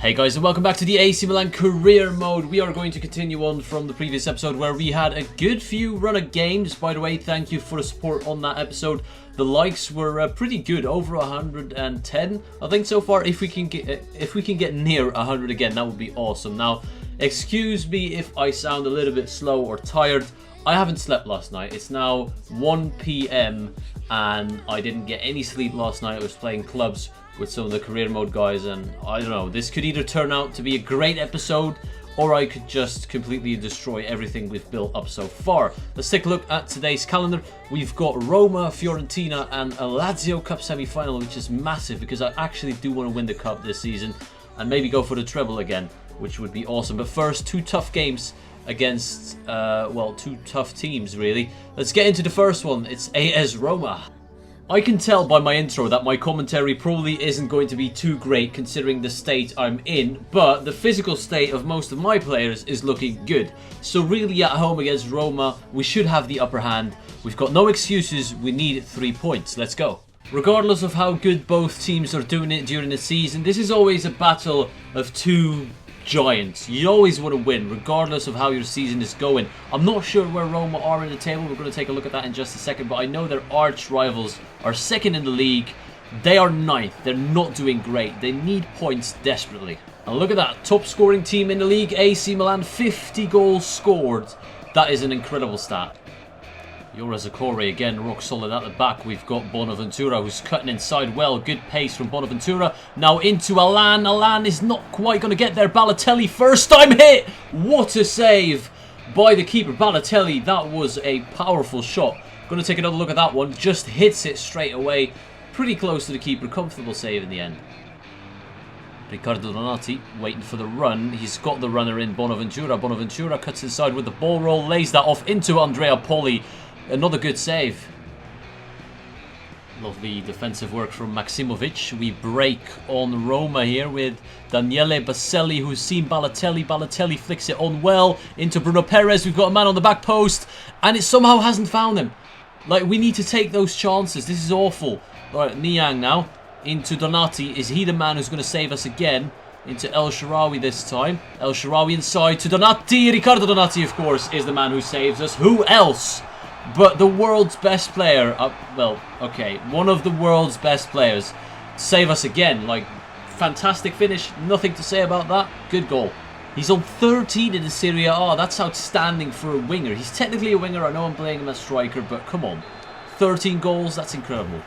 Hey guys, and welcome back to the AC Milan Career Mode. We are going to continue on from the previous episode where we had a good few run of games. By the way, thank you for the support on that episode. The likes were pretty good, over 110 I think so far. If we can get near 100 again, that would be awesome. Now, excuse me if I sound a little bit slow or tired. I haven't slept last night. It's now 1 PM and I didn't get any sleep last night. I was playing clubs with some of the career mode guys, and I don't know, this could either turn out to be a great episode or I could just completely destroy everything we've built up so far. Let's take a look at today's calendar. We've got Roma, Fiorentina and a Lazio Cup Semi-Final, which is massive because I actually do want to win the cup this season and maybe go for the treble again, which would be awesome. But first, two tough games against, well, two tough teams really. Let's get into the first one. It's AS Roma. I can tell by my intro that my commentary probably isn't going to be too great considering the state I'm in, but the physical state of most of my players is looking good. So really at home against Roma, we should have the upper hand. We've got no excuses, we need 3 points. Let's go. Regardless of how good both teams are doing it during the season, this is always a battle of two giants. You always want to win regardless of how your season is going. I'm not sure where Roma are in the table. We're going to take a look at that in just a second, but I know their arch rivals are second in the league. They are ninth. They're not doing great. They need points desperately. And look at that, top scoring team in the league, AC Milan, 50 goals scored. That is an incredible stat. Rossoneri again, rock solid at the back. We've got Bonaventura who's cutting inside well. Good pace from Bonaventura. Now into Alan. Alan is not quite going to get there. Balotelli, first time hit. What a save by the keeper. Balotelli, that was a powerful shot. Going to take another look at that one. Just hits it straight away. Pretty close to the keeper. Comfortable save in the end. Riccardo Donati waiting for the run. He's got the runner in Bonaventura. Bonaventura cuts inside with the ball roll. Lays that off into Andrea Poli. Another good save. Lovely defensive work from Maximovic. We break on Roma here with Daniele Baselli, who's seen Balotelli. Balotelli flicks it on well into Bruno Perez. We've got a man on the back post and it somehow hasn't found him. Like, we need to take those chances. This is awful. Alright, Niang now into Donati. Is he the man who's going to save us again? Into El Shaarawy this time. El Shaarawy inside to Donati. Riccardo Donati, of course, is the man who saves us. Who else? But the world's best player, well, okay, one of the world's best players, save us again. Like, fantastic finish, nothing to say about that. Good goal. He's on 13 in the Serie A. That's outstanding for a winger. He's technically a winger. I know I'm playing him as striker, but come on. 13 goals, that's incredible.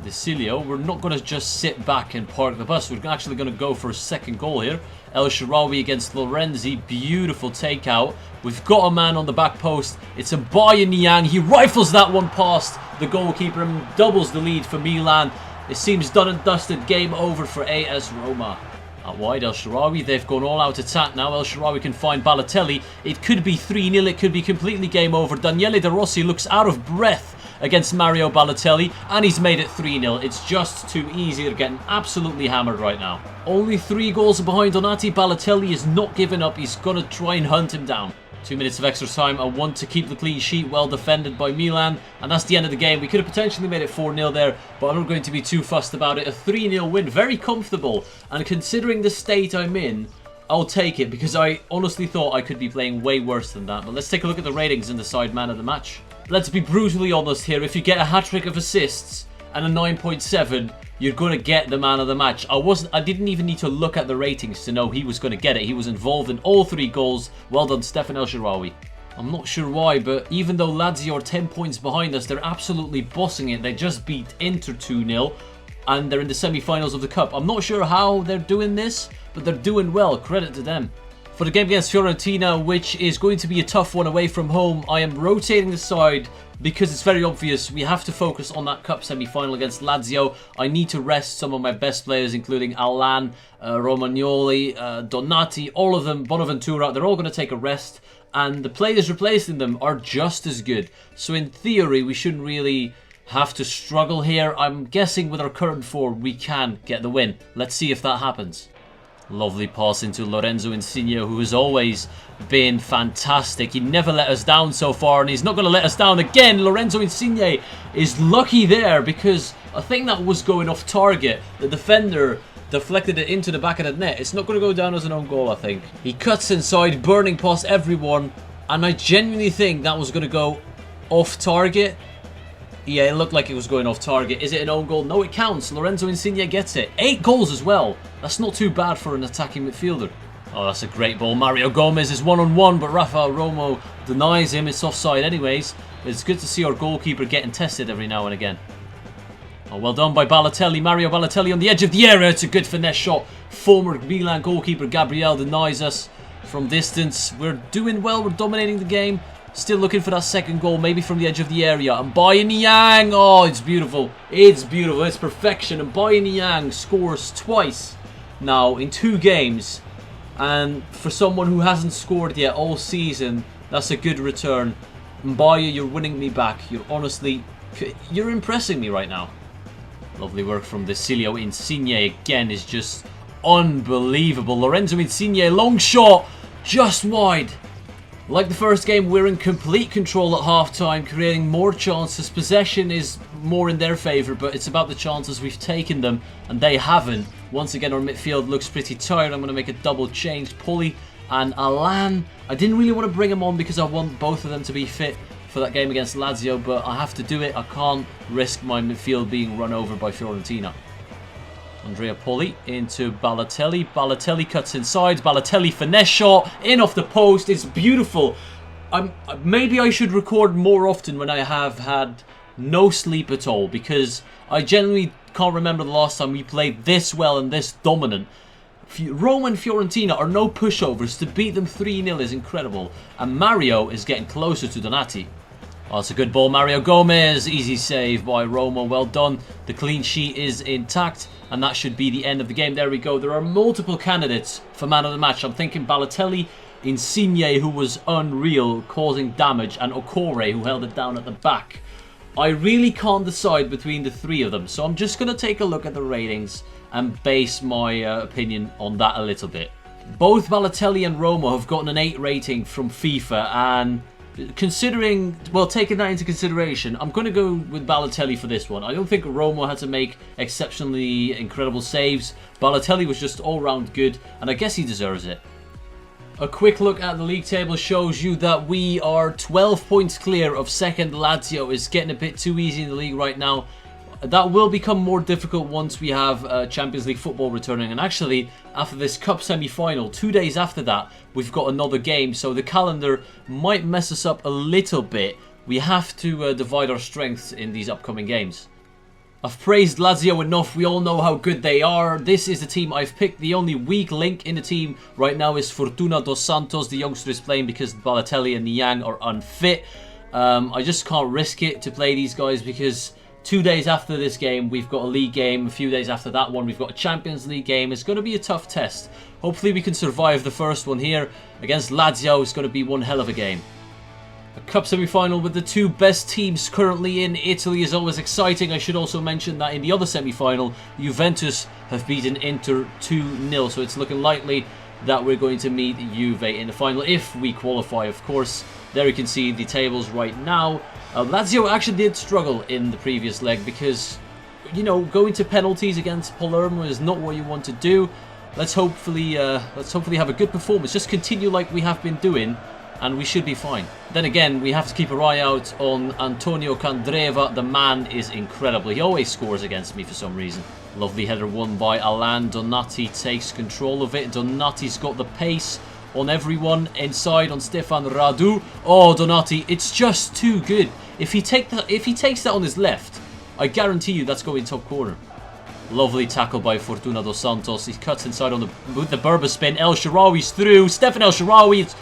Desilio, we're not going to just sit back and park the bus. We're actually going to go for a second goal here. El Shaarawy against Lorenzi. Beautiful takeout. We've got a man on the back post. It's a Bayern Niang. He rifles that one past the goalkeeper and doubles the lead for Milan. It seems done and dusted. Game over for AS Roma. Out wide, El Shaarawy. They've gone all out attack now. El Shaarawy can find Balotelli. It could be 3-0. It could be completely game over. Daniele De Rossi looks out of breath against Mario Balotelli, and he's made it 3-0. It's just too easy. They're getting absolutely hammered right now. Only 3 goals behind Donati. Balotelli is not giving up. He's going to try and hunt him down. 2 minutes of extra time. I want to keep the clean sheet. Well defended by Milan, and that's the end of the game. We could have potentially made it 4-0 there, but I'm not going to be too fussed about it. A 3-0 win. Very comfortable, and considering the state I'm in, I'll take it because I honestly thought I could be playing way worse than that. But let's take a look at the ratings and decide man of the match. Let's be brutally honest here. If you get a hat-trick of assists and a 9.7, you're going to get the man of the match. I didn't even need to look at the ratings to know he was going to get it. He was involved in all 3 goals. Well done, Stefan El Shaarawy. I'm not sure why, but even though Lazio are 10 points behind us, they're absolutely bossing it. They just beat Inter 2-0 and they're in the semi-finals of the Cup. I'm not sure how they're doing this, but they're doing well. Credit to them. For the game against Fiorentina, which is going to be a tough one away from home, I am rotating the side because it's very obvious we have to focus on that cup semi-final against Lazio. I need to rest some of my best players, including Alan, Romagnoli, Donati, all of them, Bonaventura. They're all going to take a rest, and the players replacing them are just as good. So in theory, we shouldn't really have to struggle here. I'm guessing with our current form, we can get the win. Let's see if that happens. Lovely pass into Lorenzo Insigne, who has always been fantastic. He never let us down so far, and he's not going to let us down again. Lorenzo Insigne is lucky there because I think that was going off target. The defender deflected it into the back of the net. It's not going to go down as an own goal, I think. He cuts inside, burning past everyone. And I genuinely think that was going to go off target. Yeah, it looked like it was going off target. Is it an own goal? No, it counts. Lorenzo Insigne gets it. 8 goals as well. That's not too bad for an attacking midfielder. Oh, that's a great ball. Mario Gomez is one-on-one, but Rafael Romo denies him. It's offside anyways. It's good to see our goalkeeper getting tested every now and again. Oh, well done by Balotelli. Mario Balotelli on the edge of the area. It's a good finesse shot. Former Milan goalkeeper Gabriel denies us from distance. We're doing well. We're dominating the game. Still looking for that second goal, maybe from the edge of the area. And Bayern. Oh, it's beautiful. It's beautiful. It's perfection. And Bayern scores twice now in 2 games. And for someone who hasn't scored yet all season, that's a good return. Mbaye, you're winning me back. You're impressing me right now. Lovely work from Lazio. Insigne again is just unbelievable. Lorenzo Insigne, long shot, just wide. Like the first game, we're in complete control at half-time, creating more chances. Possession is more in their favour, but it's about the chances. We've taken them, and they haven't. Once again, our midfield looks pretty tired. I'm going to make a double change. Pully and Alan. I didn't really want to bring them on because I want both of them to be fit for that game against Lazio, but I have to do it. I can't risk my midfield being run over by Fiorentina. Andrea Pully into Balotelli. Balotelli cuts inside. Balotelli finesse shot in off the post. It's beautiful. Maybe I should record more often when I have had no sleep at all, because I genuinely can't remember the last time we played this well and this dominant. Roma and Fiorentina are no pushovers. To beat them 3-0 is incredible. And Mario is getting closer to Donati. Oh, it's a good ball. Mario Gomez. Easy save by Roma. Well done. The clean sheet is intact. And that should be the end of the game. There we go. There are multiple candidates for man of the match. I'm thinking Balotelli, Insigne, who was unreal, causing damage, and Okore, who held it down at the back. I really can't decide between the 3 of them. So I'm just going to take a look at the ratings and base my opinion on that a little bit. Both Balotelli and Roma have gotten an 8 rating from FIFA, and considering, well, taking that into consideration, I'm going to go with Balotelli for this one. I don't think Roma had to make exceptionally incredible saves. Balotelli was just all-round good, and I guess he deserves it. A quick look at the league table shows you that we are 12 points clear of second. Lazio is getting a bit too easy in the league right now. That will become more difficult once we have Champions League football returning. And actually, after this Cup Semi-Final, 2 days after that, we've got another game. So the calendar might mess us up a little bit. We have to divide our strengths in these upcoming games. I've praised Lazio enough. We all know how good they are. This is the team I've picked. The only weak link in the team right now is Fortuna dos Santos. The youngster is playing because Balotelli and Niang are unfit. I just can't risk it to play these guys because 2 days after this game, we've got a league game. A few days after that one, we've got a Champions League game. It's going to be a tough test. Hopefully we can survive the first one here. Against Lazio, it's going to be one hell of a game. A cup semi-final with the 2 best teams currently in Italy is always exciting. I should also mention that in the other semi-final, Juventus have beaten Inter 2-0. So it's looking likely that we're going to meet Juve in the final if we qualify, of course. There you can see the tables right now. Lazio actually did struggle in the previous leg because, you know, going to penalties against Palermo is not what you want to do. Let's hopefully have a good performance. Just continue like we have been doing, and we should be fine. Then again, we have to keep our eye out on Antonio Candreva. The man is incredible. He always scores against me for some reason. Lovely header won by Alan. Donati takes control of it. Donati's got the pace on everyone inside on Stefan Radu. Oh, Donati, it's just too good. If he takes that on his left, I guarantee you that's going top corner. Lovely tackle by Fortuna dos Santos. He cuts inside on the Berber spin. El Shaarawy's through. Stefan El Shaarawy.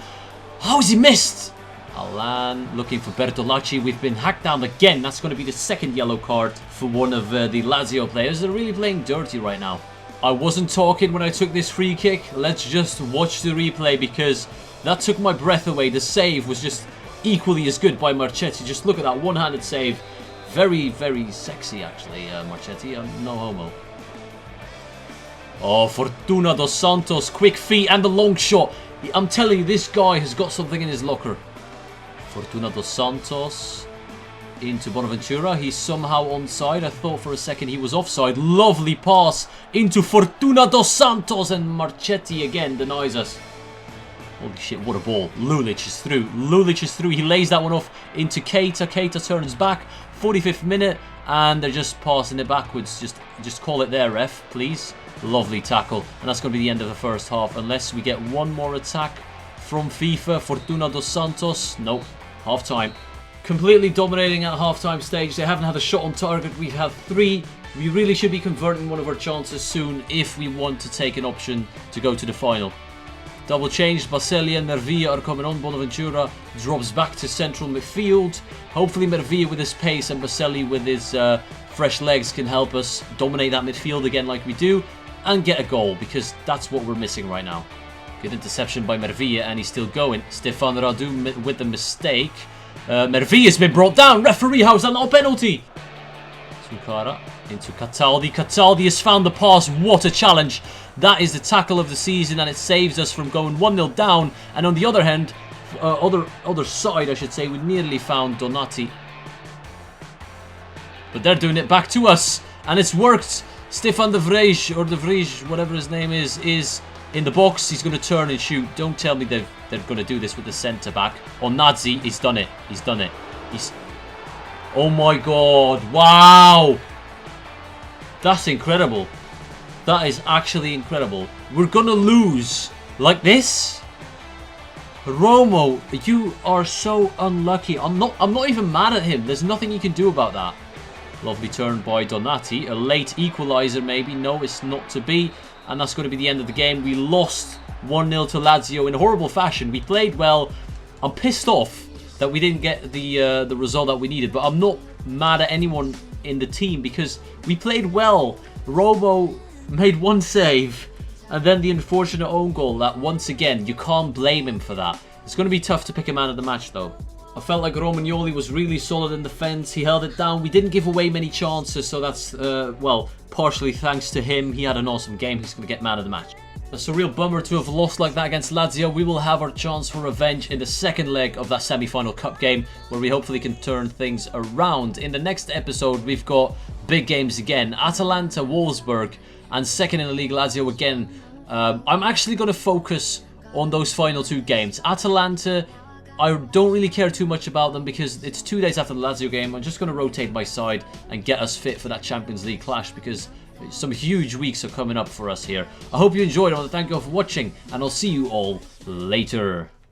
How has he missed? Alan looking for Bertolacci. We've been hacked down again. That's going to be the second yellow card for one of the Lazio players. They're really playing dirty right now. I wasn't talking when I took this free kick. Let's just watch the replay because that took my breath away. The save was just equally as good by Marchetti. Just look at that one-handed save. Very, very sexy, actually, Marchetti. No homo. Oh, Fortuna dos Santos. Quick feet and the long shot. I'm telling you, this guy has got something in his locker. Fortuna dos Santos into Bonaventura. He's somehow onside. I thought for a second he was offside. Lovely pass into Fortuna dos Santos, and Marchetti again denies us. Holy shit, what a ball. Lulic is through. Lulic is through. He lays that one off into Keita. Keita turns back. 45th minute, and they're just passing it backwards. Just call it there, ref, please. Lovely tackle. And that's going to be the end of the first half, unless we get one more attack from FIFA. Fortuna dos Santos. Nope. Half time. Completely dominating at half-time stage. They haven't had a shot on target. We've had 3. We really should be converting one of our chances soon if we want to take an option to go to the final. Double change. Baselli and Mervilla are coming on. Bonaventura drops back to central midfield. Hopefully Mervilla with his pace and Baselli with his fresh legs can help us dominate that midfield again like we do and get a goal, because that's what we're missing right now. Good interception by Mervilla, and he's still going. Stefan Radu with the mistake. Mervilla's been brought down. Referee, how's that not a penalty? Sucara into Cataldi. Cataldi has found the pass. What a challenge. That is the tackle of the season, and it saves us from going 1-0 down. And on the other hand, other side, I should say, we nearly found Donati. But they're doing it back to us, and it's worked. Stefan de Vrij, or de Vrij, whatever his name is in the box. He's going to turn and shoot. Don't tell me they're going to do this with the centre-back. Or Nazi, he's done it. He's done it. Oh my god. Wow. That's incredible. That is actually incredible. We're going to lose like this? Romo, you are so unlucky. I'm not even mad at him. There's nothing you can do about that. Lovely turn by Donati. A late equaliser maybe. No, it's not to be. And that's going to be the end of the game. We lost 1-0 to Lazio in horrible fashion. We played well. I'm pissed off that we didn't get the result that we needed. But I'm not mad at anyone in the team because we played well. Romo made one save. And then the unfortunate own goal that, once again, you can't blame him for that. It's going to be tough to pick a man of the match, though. I felt like Romagnoli was really solid in defence. He held it down. We didn't give away many chances, so that's, well, partially thanks to him. He had an awesome game. He's going to get man of the match. It's a real bummer to have lost like that against Lazio. We will have our chance for revenge in the second leg of that semi-final cup game, where we hopefully can turn things around. In the next episode, we've got big games again. Atalanta, Wolfsburg, and second in the league, Lazio again. I'm actually going to focus on those final 2 games. Atalanta, I don't really care too much about them because it's 2 days after the Lazio game. I'm just going to rotate my side and get us fit for that Champions League clash because some huge weeks are coming up for us here. I hope you enjoyed. I want to thank you all for watching, and I'll see you all later.